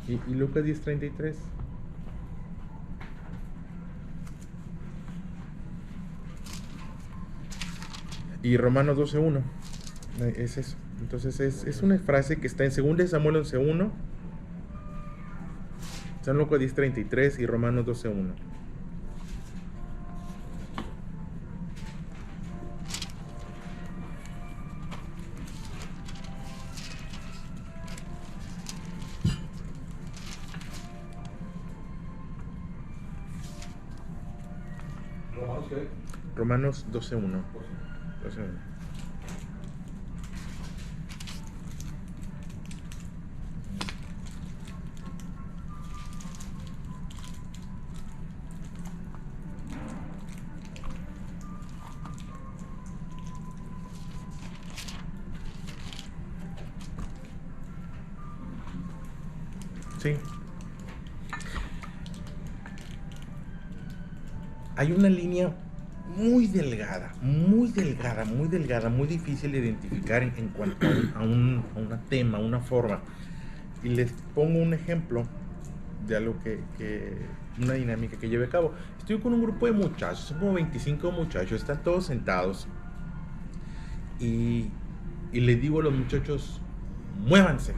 Y Lucas 10:33. Y Romanos 12:1. Es eso. Entonces es una frase que está en 2 Samuel 11:1, San Lucas 10:33 y Romanos 12:1. Romanos 12:1. 12:1. Sí. Hay una línea muy delgada, muy delgada, muy delgada, muy difícil de identificar en cuanto a un tema, a una forma. Y les pongo un ejemplo de algo una dinámica que llevé a cabo. Estoy con un grupo de muchachos, son como 25 muchachos, están todos sentados. Y les digo a los muchachos, muévanse.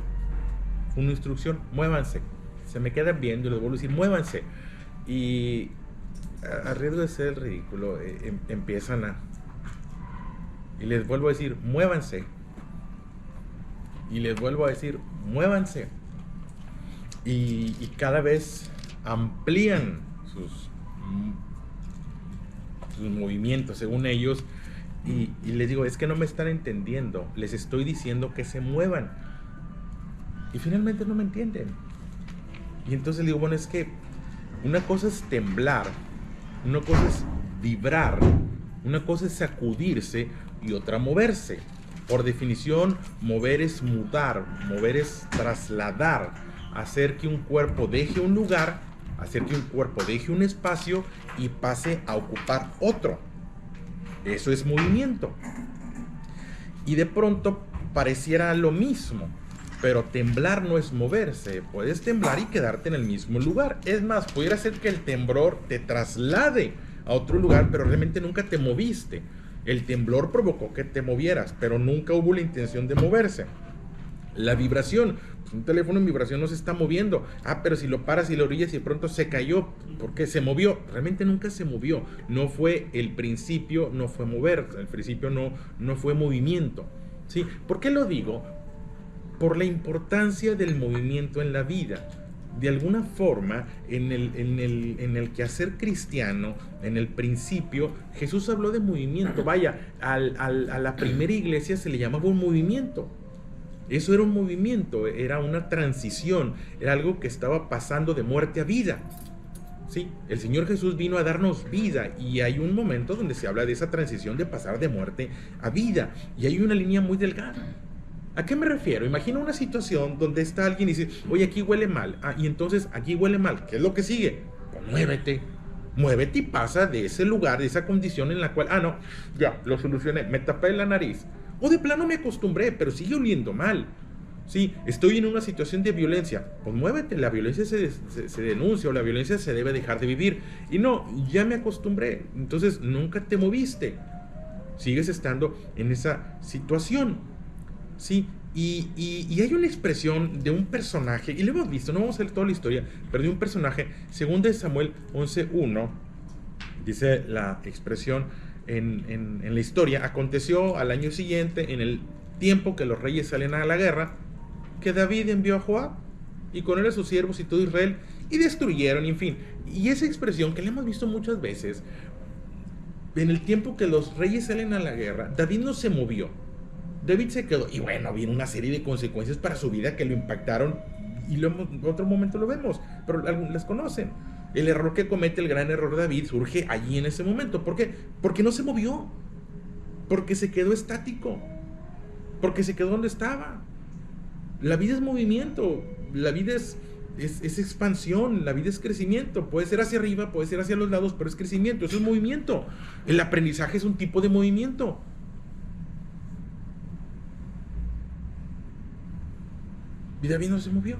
Una instrucción, muévanse. Se me quedan viendo y les vuelvo a decir, muévanse. Y a riesgo de ser el ridículo, empiezan a... Y les vuelvo a decir, muévanse. Y les vuelvo a decir, muévanse. Y cada vez amplían sus movimientos según ellos. Y les digo, es que no me están entendiendo. Les estoy diciendo que se muevan. Y finalmente no me entienden. Y entonces digo, bueno, es que una cosa es temblar, una cosa es vibrar, una cosa es sacudirse y otra moverse. Por definición, mover es mudar, mover es trasladar, hacer que un cuerpo deje un lugar, hacer que un cuerpo deje un espacio y pase a ocupar otro. Eso es movimiento. Y de pronto pareciera lo mismo. Pero temblar no es moverse. Puedes temblar y quedarte en el mismo lugar. Es más, pudiera ser que el temblor te traslade a otro lugar, pero realmente nunca te moviste. El temblor provocó que te movieras, pero nunca hubo la intención de moverse. La vibración, pues un teléfono en vibración no se está moviendo. Pero si lo paras y lo orillas y de pronto se cayó, porque se movió. Realmente nunca se movió. No fue el principio, no fue mover. El principio no fue movimiento. ¿Sí? ¿Por qué lo digo? Por la importancia del movimiento en la vida. De alguna forma, en el quehacer cristiano, en el principio, Jesús habló de movimiento. Vaya, a la primera iglesia se le llamaba un movimiento. Eso era un movimiento, era una transición, era algo que estaba pasando de muerte a vida. Sí, el Señor Jesús vino a darnos vida y hay un momento donde se habla de esa transición de pasar de muerte a vida. Y hay una línea muy delgada. ¿A qué me refiero? Imagina una situación donde está alguien y dice, oye, aquí huele mal. Y entonces aquí huele mal. ¿Qué es lo que sigue? Pues muévete. Muévete y pasa de ese lugar, de esa condición en la cual, no, ya, lo solucioné, me tapé la nariz. O de plano me acostumbré, pero sigue oliendo mal. Sí, estoy en una situación de violencia. Pues muévete, la violencia se denuncia o la violencia se debe dejar de vivir. Y no, ya me acostumbré. Entonces nunca te moviste. Sigues estando en esa situación. Sí, y hay una expresión de un personaje, y lo hemos visto, no vamos a hacer toda la historia, pero de un personaje, según de Samuel 11:1, dice la expresión en la historia, aconteció al año siguiente, en el tiempo que los reyes salen a la guerra, que David envió a Joab, y con él a sus siervos y todo Israel, y destruyeron, en fin. Y esa expresión que la hemos visto muchas veces, en el tiempo que los reyes salen a la guerra, David no se movió. David se quedó, y bueno, viene una serie de consecuencias para su vida que lo impactaron, y en otro momento lo vemos, pero las conocen. El error que comete, el gran error de David, surge allí en ese momento. ¿Por qué? Porque no se movió, porque se quedó estático, porque se quedó donde estaba. La vida es movimiento, la vida es expansión, la vida es crecimiento. Puede ser hacia arriba, puede ser hacia los lados, pero es crecimiento, eso es movimiento. El aprendizaje es un tipo de movimiento. Y David no se movió.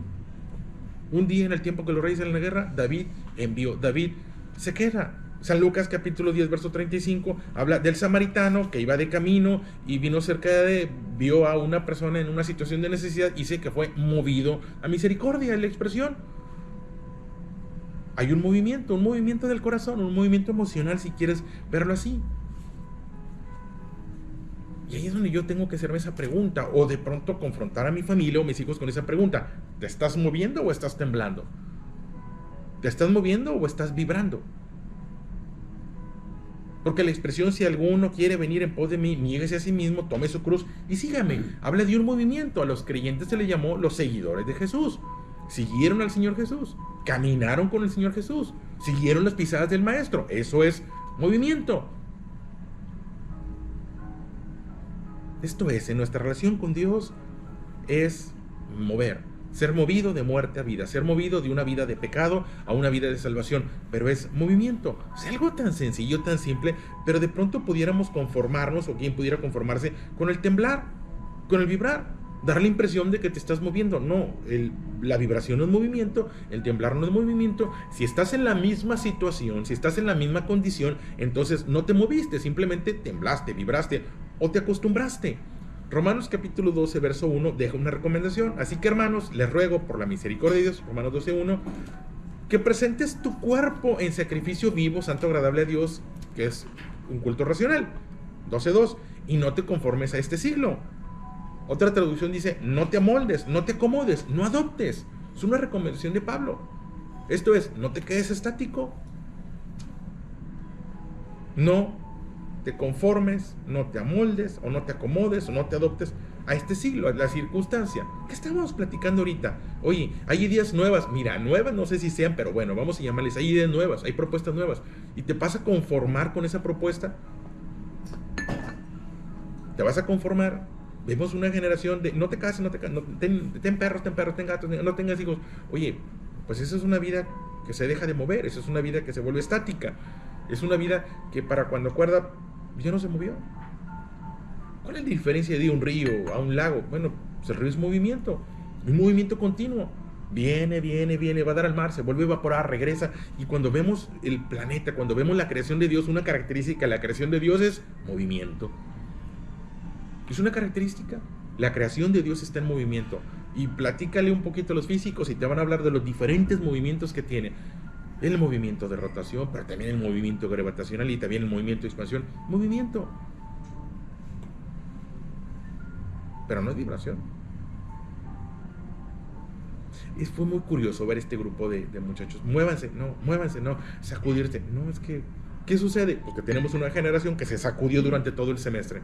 Un día en el tiempo que los reyes en la guerra, David envió, David se queda. San Lucas capítulo 10 verso 35 habla del samaritano que iba de camino y vino vio a una persona en una situación de necesidad y dice que fue movido a misericordia, es la expresión. Hay un movimiento del corazón, un movimiento emocional si quieres verlo así. Y ahí es donde yo tengo que hacerme esa pregunta, o de pronto confrontar a mi familia o mis hijos con esa pregunta: ¿te estás moviendo o estás temblando? ¿Te estás moviendo o estás vibrando? Porque la expresión si alguno quiere venir en pos de mí, niéguese a sí mismo, tome su cruz y sígame, habla de un movimiento. A los creyentes se les llamó los seguidores de Jesús. Siguieron al Señor Jesús, caminaron con el Señor Jesús, siguieron las pisadas del Maestro. Eso es movimiento. Esto es, en nuestra relación con Dios es mover, ser movido de muerte a vida, ser movido de una vida de pecado a una vida de salvación, pero es movimiento. Es algo tan sencillo, tan simple, pero de pronto pudiéramos conformarnos, o quien pudiera conformarse con el temblar, con el vibrar, dar la impresión de que te estás moviendo. No, la vibración no es movimiento, el temblar no es movimiento. Si estás en la misma situación, si estás en la misma condición, entonces no te moviste, simplemente temblaste, vibraste o te acostumbraste. Romanos capítulo 12 verso 1 deja una recomendación: así que, hermanos, les ruego por la misericordia de Dios, Romanos 12:1, que presentes tu cuerpo en sacrificio vivo, santo, agradable a Dios, que es un culto racional. 12:2, y no te conformes a este siglo. Otra traducción dice: no te amoldes, no te acomodes, no adoptes. Es una recomendación de Pablo. Esto es, no te quedes estático, no te conformes, no te amoldes, o no te acomodes, o no te adoptes a este siglo, a la circunstancia. ¿Qué estamos platicando ahorita? Oye, hay ideas nuevas, mira, nuevas no sé si sean, pero bueno, vamos a llamarles, hay ideas nuevas, hay propuestas nuevas, y te vas a conformar con esa propuesta. Te vas a conformar. Vemos una generación de no te cases, ten perros, ten gatos, no tengas hijos. Oye, pues esa es una vida que se deja de mover, esa es una vida que se vuelve estática, es una vida que para cuando acuerda ya no se movió. ¿Cuál es la diferencia de un río a un lago? Bueno, pues el río es movimiento, un movimiento continuo. Viene, va a dar al mar, se vuelve a evaporar, regresa. Y cuando vemos el planeta, cuando vemos la creación de Dios, una característica de la creación de Dios es movimiento. Es una característica. La creación de Dios está en movimiento. Y platícale un poquito a los físicos y te van a hablar de los diferentes movimientos que tiene. El movimiento de rotación, pero también el movimiento gravitacional y también el movimiento de expansión. Movimiento. Pero no es vibración. Fue muy curioso ver este grupo de muchachos. Muévanse, no, sacudirse. No, es que, ¿qué sucede? Porque tenemos una generación que se sacudió durante todo el semestre.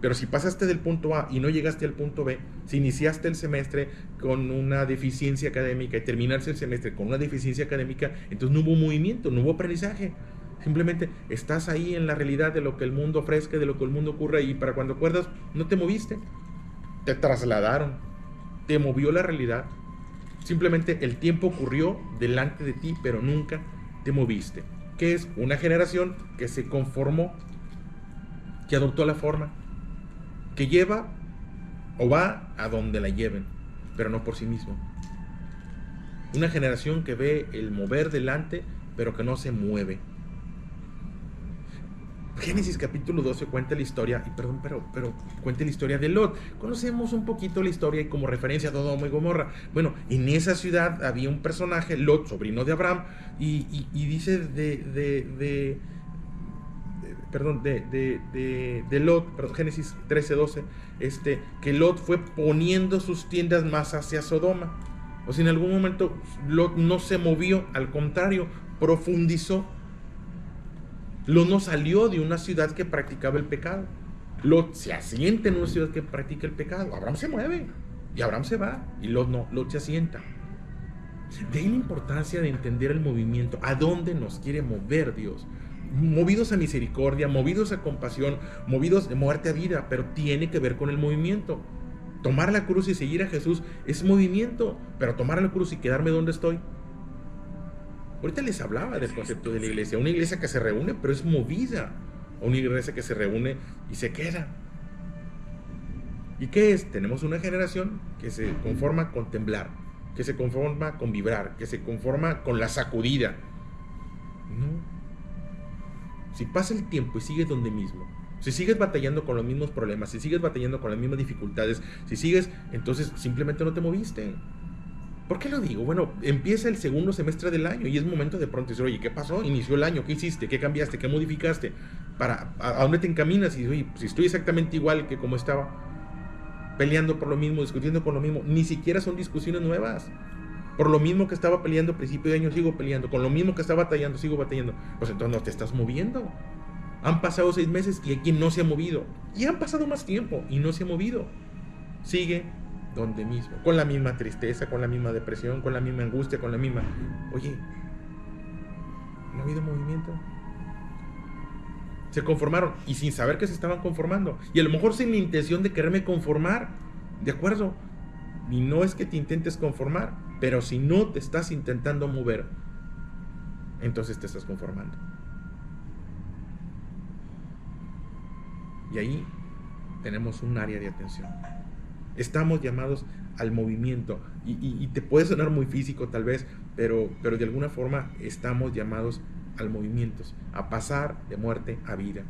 Pero si pasaste del punto A y no llegaste al punto B, si iniciaste el semestre con una deficiencia académica y terminaste el semestre con una deficiencia académica, entonces no hubo movimiento, no hubo aprendizaje. Simplemente estás ahí en la realidad de lo que el mundo ofrece, de lo que el mundo ocurre, y para cuando acuerdas no te moviste. Te trasladaron, te movió la realidad. Simplemente el tiempo ocurrió delante de ti, pero nunca te moviste. Que es una generación que se conformó, que adoptó la forma, que lleva o va a donde la lleven, pero no por sí mismo. Una generación que ve el mover delante, pero que no se mueve. Génesis capítulo 12 cuenta la historia, pero cuenta la historia de Lot. Conocemos un poquito la historia y como referencia a Sodoma y Gomorra. Bueno, en esa ciudad había un personaje, Lot, sobrino de Abraham, y dice de Lot, Génesis 13:12, que Lot fue poniendo sus tiendas más hacia Sodoma. O sea, en algún momento Lot no se movió, al contrario, profundizó. Lot no salió de una ciudad que practicaba el pecado. Lot se asienta en una ciudad que practica el pecado. Abraham se mueve y Abraham se va, y Lot no, Lot se asienta. De ahí la importancia de entender el movimiento, a dónde nos quiere mover Dios. Movidos a misericordia, movidos a compasión, movidos de muerte a vida, pero tiene que ver con el movimiento. Tomar la cruz y seguir a Jesús es movimiento, pero tomar la cruz y quedarme donde estoy. Ahorita les hablaba del concepto de la iglesia, una iglesia que se reúne pero es movida, o una iglesia que se reúne y se queda. ¿Y qué es? Tenemos una generación que se conforma con temblar, que se conforma con vibrar, que se conforma con la sacudida. No. Si pasa el tiempo y sigues donde mismo, si sigues batallando con los mismos problemas, si sigues batallando con las mismas dificultades, si sigues, entonces simplemente no te moviste. ¿Por qué lo digo? Bueno, empieza el segundo semestre del año y es momento de pronto decir, oye, ¿qué pasó? Inició el año, ¿qué hiciste? ¿Qué cambiaste? ¿Qué modificaste? ¿A dónde te encaminas? Y oye, si estoy exactamente igual que como estaba, peleando por lo mismo, discutiendo por lo mismo, ni siquiera son discusiones nuevas. Por lo mismo que estaba peleando a principio de año, sigo peleando. Con lo mismo que estaba batallando, sigo batallando. Pues entonces no te estás moviendo. Han pasado 6 meses y aquí no se ha movido. Y han pasado más tiempo y no se ha movido. Sigue donde mismo, con la misma tristeza, con la misma depresión, con la misma angustia, con la misma... Oye, ¿no ha habido movimiento? Se conformaron y sin saber que se estaban conformando. Y a lo mejor sin la intención de quererme conformar. ¿De acuerdo? Y no es que te intentes conformar, pero si no te estás intentando mover, entonces te estás conformando. Y ahí tenemos un área de atención. Estamos llamados al movimiento y te puede sonar muy físico tal vez, pero de alguna forma estamos llamados al movimiento, a pasar de muerte a vida,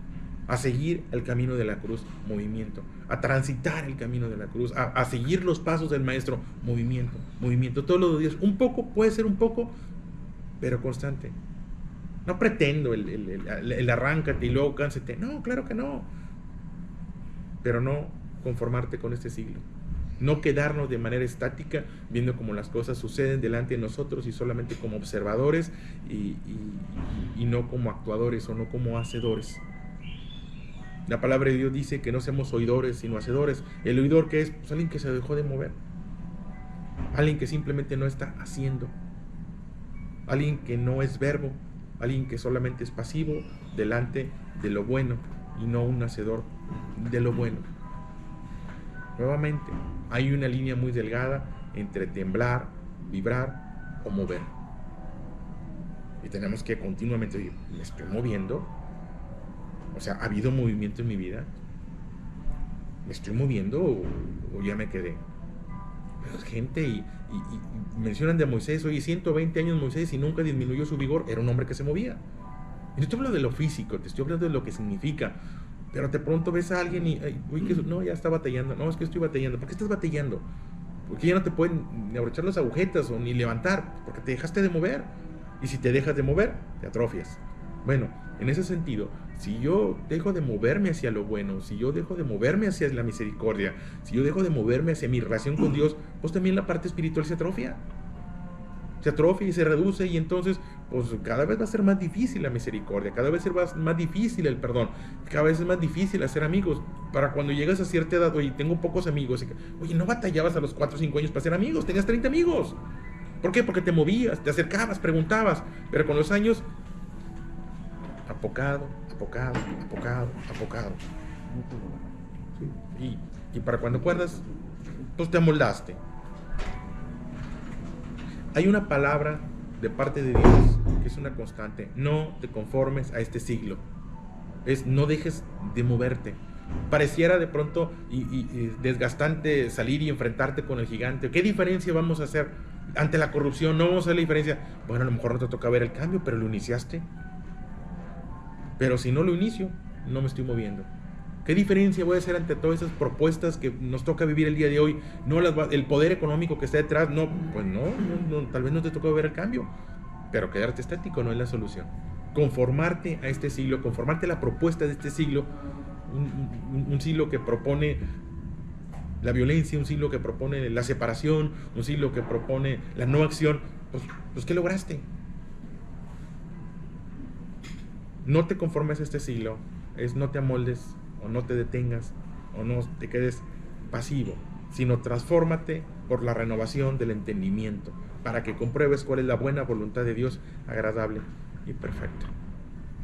a seguir el camino de la cruz, movimiento, a transitar el camino de la cruz, a seguir los pasos del maestro, movimiento, movimiento, todos los días, un poco, puede ser un poco, pero constante. No pretendo el arráncate y luego cánsate, no, claro que no, pero no conformarte con este siglo. No quedarnos de manera estática viendo cómo las cosas suceden delante de nosotros y solamente como observadores y no como actuadores o no como hacedores. La palabra de Dios dice que no seamos oidores sino hacedores. ¿El oidor qué es? Pues alguien que se dejó de mover, alguien que simplemente no está haciendo, alguien que no es verbo, alguien que solamente es pasivo delante de lo bueno y no un hacedor de lo bueno. Nuevamente, hay una línea muy delgada entre temblar, vibrar o mover. Y tenemos que continuamente decir, ¿me estoy moviendo? O sea, ¿ha habido movimiento en mi vida? ¿Me estoy moviendo o ya me quedé? Pero gente y mencionan de Moisés, oye, 120 años Moisés y nunca disminuyó su vigor, era un hombre que se movía. Y no estoy hablando de lo físico, te estoy hablando de lo que significa. Pero de pronto ves a alguien y, uy, no, ya está batallando. No, es que estoy batallando. ¿Por qué estás batallando? Porque ya no te pueden ni abrochar las agujetas o ni levantar, porque te dejaste de mover. Y si te dejas de mover, te atrofias. Bueno, en ese sentido, si yo dejo de moverme hacia lo bueno, si yo dejo de moverme hacia la misericordia, si yo dejo de moverme hacia mi relación con Dios, pues también la parte espiritual se atrofia. Se atrofia y se reduce y entonces pues cada vez va a ser más difícil la misericordia, cada vez va a ser más difícil el perdón, cada vez es más difícil hacer amigos. Para cuando llegas a cierta edad, oye, tengo pocos amigos, oye, no batallabas a los 4 o 5 años para ser amigos, tenías 30 amigos. ¿Por qué? Porque te movías, te acercabas, preguntabas, pero con los años, apocado. Sí. Y para cuando acuerdas, pues te amoldaste. Hay una palabra de parte de Dios que es una constante: no te conformes a este siglo. Es no dejes de moverte. Pareciera de pronto y desgastante salir y enfrentarte con el gigante. ¿Qué diferencia vamos a hacer ante la corrupción? No vamos a hacer la diferencia. Bueno, a lo mejor no te toca ver el cambio, pero lo iniciaste. Pero si no lo inicio, no me estoy moviendo. ¿Qué diferencia voy a hacer ante todas esas propuestas que nos toca vivir el día de hoy? No el poder económico que está detrás, no, pues no, tal vez no te toca ver el cambio, pero quedarte estático no es la solución. Conformarte a este siglo, conformarte a la propuesta de este siglo, un siglo que propone la violencia, un siglo que propone la separación, un siglo que propone la no acción, pues ¿qué lograste? No te conformes a este siglo, no te amoldes, o no te detengas, o no te quedes pasivo, sino transfórmate por la renovación del entendimiento, para que compruebes cuál es la buena voluntad de Dios, agradable y perfecta.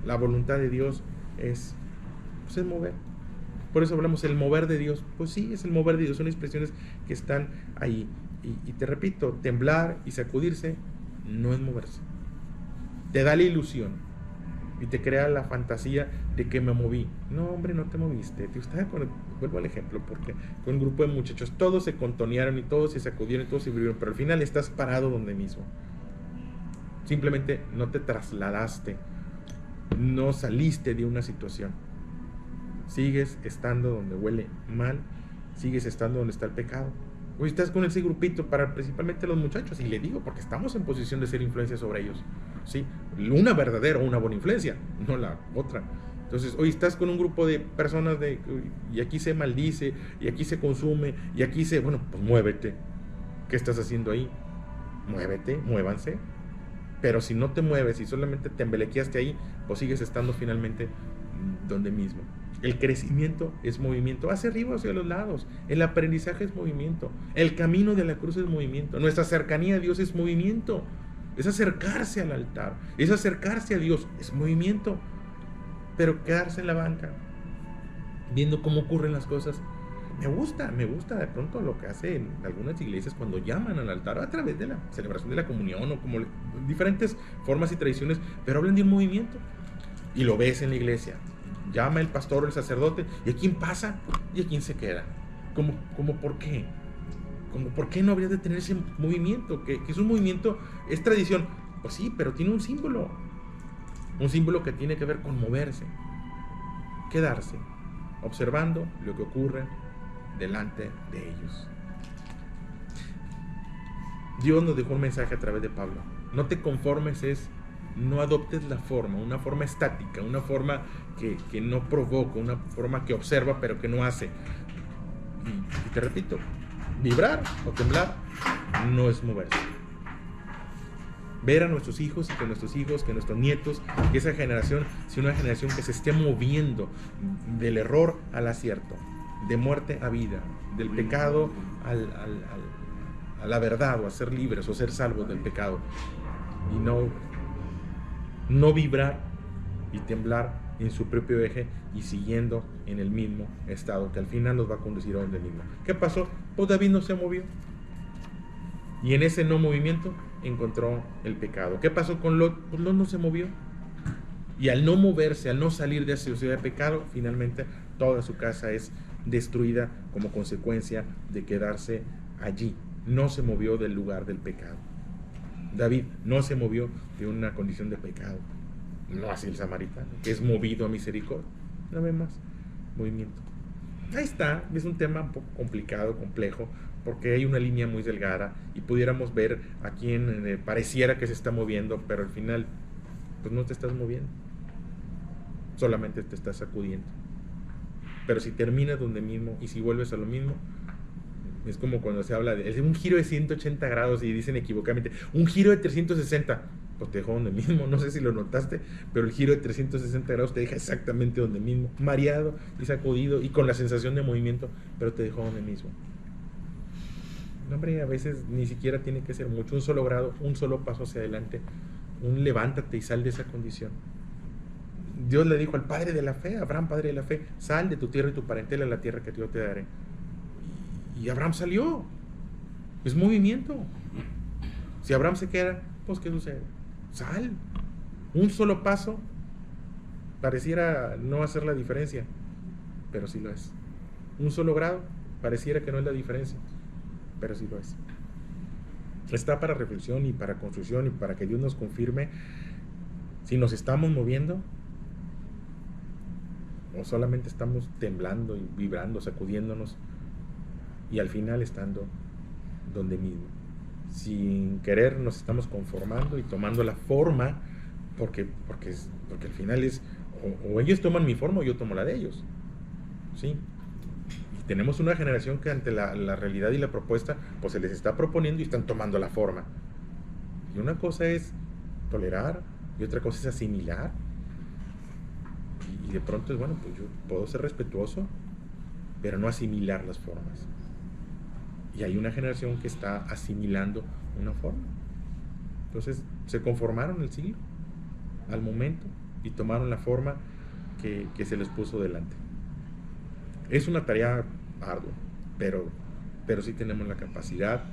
La voluntad de Dios es mover. Por eso hablamos del mover de Dios. Pues sí, es el mover de Dios, son expresiones que están ahí. Y te repito, temblar y sacudirse no es moverse. Te da la ilusión y te crea la fantasía de que me moví. No, hombre, no te moviste. Vuelvo al ejemplo, porque con un grupo de muchachos todos se contonearon y todos se sacudieron y todos se vivieron, pero al final estás parado donde mismo. Simplemente no te trasladaste, no saliste de una situación. Sigues estando donde huele mal, sigues estando donde está el pecado. Hoy estás con ese grupito para principalmente los muchachos, y le digo porque estamos en posición de ser influencia sobre ellos. ¿Sí? Una verdadera o una buena influencia, no la otra. Entonces, hoy estás con un grupo de personas y aquí se maldice, y aquí se consume, y aquí bueno, pues muévete. ¿Qué estás haciendo ahí? Muévete, muévanse. Pero si no te mueves y solamente te embelequeaste ahí, pues sigues estando finalmente donde mismo. El crecimiento es movimiento, hacia arriba o hacia los lados. El aprendizaje es movimiento. El camino de la cruz es movimiento. Nuestra cercanía a Dios es movimiento. Es acercarse al altar, es acercarse a Dios, es movimiento. Pero quedarse en la banca, viendo cómo ocurren las cosas, me gusta de pronto lo que hacen algunas iglesias cuando llaman al altar a través de la celebración de la comunión o como diferentes formas y tradiciones, pero hablan de un movimiento. Y lo ves en la iglesia. Llama el pastor o el sacerdote, ¿y a quién pasa? ¿Y a quién se queda? ¿Cómo por qué? ¿Por qué no habría de tener ese movimiento? Que es un movimiento, es tradición. Pues sí, pero tiene un símbolo. Un símbolo que tiene que ver con moverse. Quedarse, observando lo que ocurre delante de ellos. Dios nos dejó un mensaje a través de Pablo. No te conformes, no adoptes la forma, una forma estática, una forma que no provoca, una forma que observa pero que no hace. Y te repito, vibrar o temblar no es moverse. Ver a nuestros hijos y que nuestros nietos, que esa generación sea una generación que se esté moviendo del error al acierto, de muerte a vida, del pecado a la verdad, o a ser libres o ser salvos del pecado, y no vibrar y temblar en su propio eje y siguiendo en el mismo estado que al final nos va a conducir a donde mismo. ¿Qué pasó? Pues David no se movió, y en ese no movimiento encontró el pecado. ¿Qué pasó con Lot? Pues Lot no se movió, y al no moverse, al no salir de esa ciudad de pecado, finalmente toda su casa es destruida como consecuencia de quedarse allí. No se movió del lugar del pecado. David no se movió de una condición de pecado. No así el samaritano, que es movido a misericordia. No ve más movimiento. Ahí está, es un tema un poco complicado, complejo, porque hay una línea muy delgada y pudiéramos ver a quien pareciera que se está moviendo, pero al final pues no te estás moviendo, solamente te estás sacudiendo. Pero si terminas donde mismo y si vuelves a lo mismo, es como cuando se habla de un giro de 180 grados y dicen equivocadamente un giro de 360, pues te dejó donde mismo. No sé si lo notaste, pero el giro de 360 grados te deja exactamente donde mismo, mareado y sacudido y con la sensación de movimiento, pero te dejó donde mismo. No, hombre, a veces ni siquiera tiene que ser mucho, un solo grado, un solo paso hacia adelante, un levántate y sal de esa condición. Dios le dijo al padre de la fe, Abraham, padre de la fe, sal de tu tierra y tu parentela a la tierra que yo te daré. Y Abraham salió. Es movimiento. Si Abraham se queda, pues ¿qué sucede? Sal. Un solo paso pareciera no hacer la diferencia, pero sí lo es. Un solo grado pareciera que no es la diferencia, pero sí lo es. Está para reflexión y para construcción y para que Dios nos confirme si nos estamos moviendo o solamente estamos temblando y vibrando, sacudiéndonos y al final estando donde mismo. Sin querer nos estamos conformando y tomando la forma porque al final es o ellos toman mi forma o yo tomo la de ellos. ¿Sí? Y tenemos una generación que ante la realidad y la propuesta pues se les está proponiendo y están tomando la forma. Y una cosa es tolerar y otra cosa es asimilar. Y de pronto es, bueno, pues yo puedo ser respetuoso, pero no asimilar las formas. Y hay una generación que está asimilando una forma. Entonces se conformaron el siglo, al momento, y tomaron la forma que se les puso delante. Es una tarea ardua, pero sí tenemos la capacidad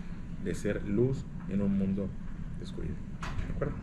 de ser luz en un mundo de oscuridad. ¿De acuerdo?